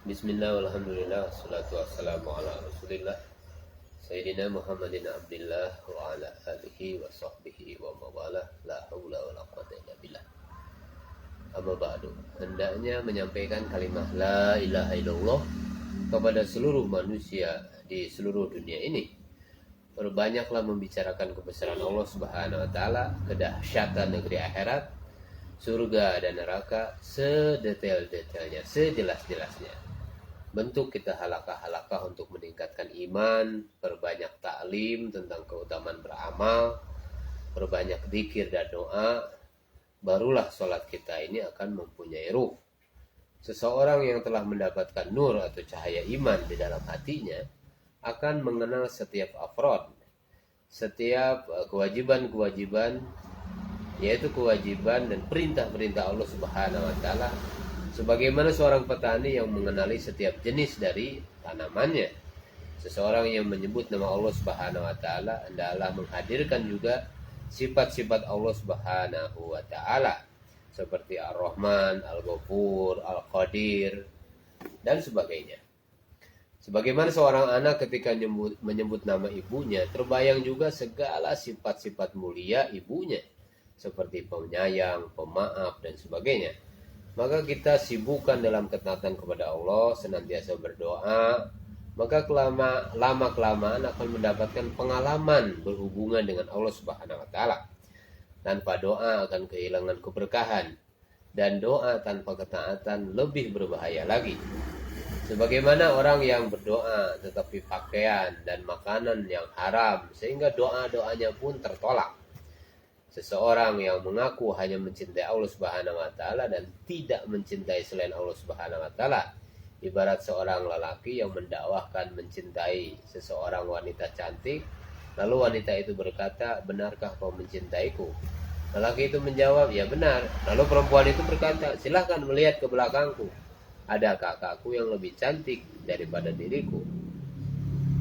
Bismillah, walhamdulillah, wassalatu wassalamu ala rasulillah Sayyidina Muhammadin abdillah wa ala alihi wa sahbihi wa mawalah. La hawla wa la quwata illa billah. Amma ba'du. Hendaknya menyampaikan kalimat la ilaha illallah kepada seluruh manusia di seluruh dunia ini. Berbanyaklah membicarakan kebesaran Allah Subhanahu wa taala, kedahsyatan negeri akhirat, surga dan neraka, sedetail-detailnya, sejelas-jelasnya. Bentuk kita halakah-halakah untuk meningkatkan iman, perbanyak taklim tentang keutamaan beramal, perbanyak zikir dan doa, barulah sholat kita ini akan mempunyai ruh. Seseorang yang telah mendapatkan nur atau cahaya iman di dalam hatinya akan mengenal setiap afrod, setiap kewajiban-kewajiban, yaitu kewajiban dan perintah-perintah Allah Subhanahu wa taala, sebagaimana seorang petani yang mengenali setiap jenis dari tanamannya. Seseorang yang menyebut nama Allah Subhanahu wa taala hendaklah menghadirkan juga sifat-sifat Allah Subhanahu wa taala seperti Ar-Rahman, Al-Ghafur, Al-Qadir dan sebagainya. Sebagaimana seorang anak ketika menyebut nama ibunya, terbayang juga segala sifat-sifat mulia ibunya seperti penyayang, pemaaf dan sebagainya. Maka kita sibukkan dalam ketaatan kepada Allah, senantiasa berdoa, maka lama-kelamaan akan mendapatkan pengalaman berhubungan dengan Allah Subhanahu wa taala. Tanpa doa akan kehilangan keberkahan, dan doa tanpa ketaatan lebih berbahaya lagi. Sebagaimana orang yang berdoa tetapi pakaian dan makanan yang haram, sehingga doa-doanya pun tertolak. Seseorang yang mengaku hanya mencintai Allah Subhanahu wa taala dan tidak mencintai selain Allah Subhanahu wa taala, ibarat seorang lelaki yang mendakwahkan mencintai seseorang wanita cantik, lalu wanita itu berkata, "Benarkah kau mencintaiku?" Lelaki itu menjawab, "Ya benar." Lalu perempuan itu berkata, "Silahkan melihat ke belakangku. Ada kakakku yang lebih cantik daripada diriku."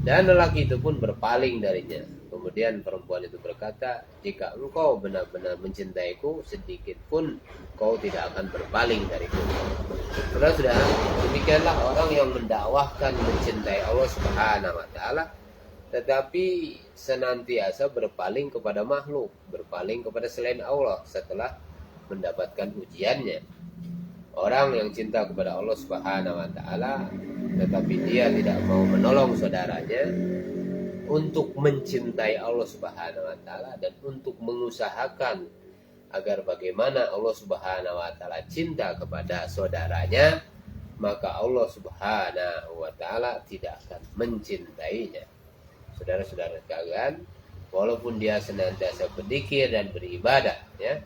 Dan lelaki itu pun berpaling darinya. Kemudian perempuan itu berkata, "Jika engkau benar-benar mencintaiku, sedikit pun kau tidak akan berpaling dariku." Sudah, demikianlah orang yang mendakwahkan mencintai Allah Subhanahu wa taala, tetapi senantiasa berpaling kepada makhluk, berpaling kepada selain Allah setelah mendapatkan ujiannya. Orang yang cinta kepada Allah Subhanahu wa taala, tetapi dia tidak mau menolong saudaranya untuk mencintai Allah Subhanahu wa taala dan untuk mengusahakan agar bagaimana Allah Subhanahu wa taala cinta kepada saudaranya, maka Allah Subhanahu wa taala tidak akan mencintainya. Saudara-saudara sekalian, walaupun dia senantiasa berzikir dan beribadah, ya,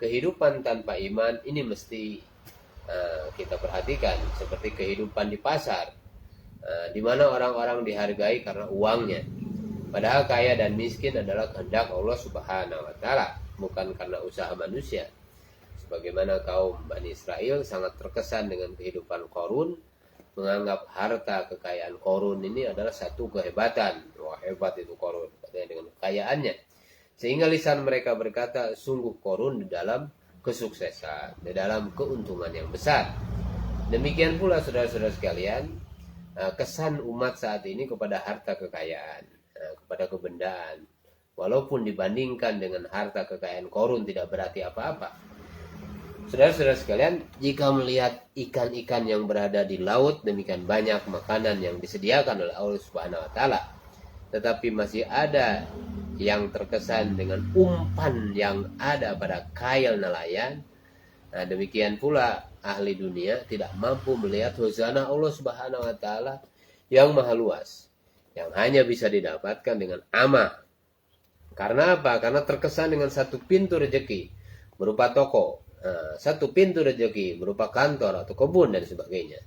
kehidupan tanpa iman ini mesti kita perhatikan, seperti kehidupan di pasar, di mana orang-orang dihargai karena uangnya. Padahal kaya dan miskin adalah kehendak Allah Subhanahu wa taala, bukan karena usaha manusia. Sebagaimana kaum Bani Israel sangat terkesan dengan kehidupan Qarun, menganggap harta kekayaan Qarun ini adalah satu kehebatan. Wah, hebat itu Qarun, katanya, dengan kekayaannya. Sehingga lisan mereka berkata, sungguh Qarun di dalam kesuksesan, di dalam keuntungan yang besar. Demikian pula saudara-saudara sekalian, kesan umat saat ini kepada harta kekayaan, kepada kebendaan, walaupun dibandingkan dengan harta kekayaan Qarun tidak berarti apa-apa. Saudara-saudara sekalian, jika melihat ikan-ikan yang berada di laut, demikian banyak makanan yang disediakan oleh Allah Subhanahu wa taala, tetapi masih ada yang terkesan dengan umpan yang ada pada kail nelayan. Demikian pula ahli dunia tidak mampu melihat khazanah Allah Subhanahu wa taala yang maha luas, yang hanya bisa didapatkan dengan amal. Karena apa? Karena terkesan dengan satu pintu rezeki berupa toko, satu pintu rezeki berupa kantor atau kebun dan sebagainya.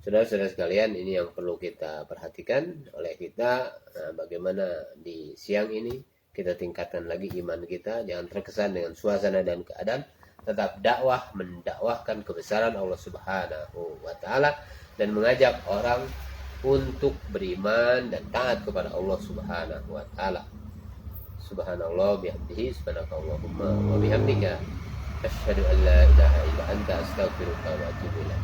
Saudara-saudara sekalian, ini yang perlu kita perhatikan oleh kita, bagaimana di siang ini kita tingkatkan lagi iman kita, jangan terkesan dengan suasana dan keadaan, tetap mendakwahkan kebesaran Allah Subhanahu wa taala dan mengajak orang untuk beriman dan taat kepada Allah Subhanahu wa taala. Subhanallah bihamdihi, subhanakallahumma wa bihamdika, asyhadu an la ilaha illa anta, astaghfiruka wa atubu ilaik.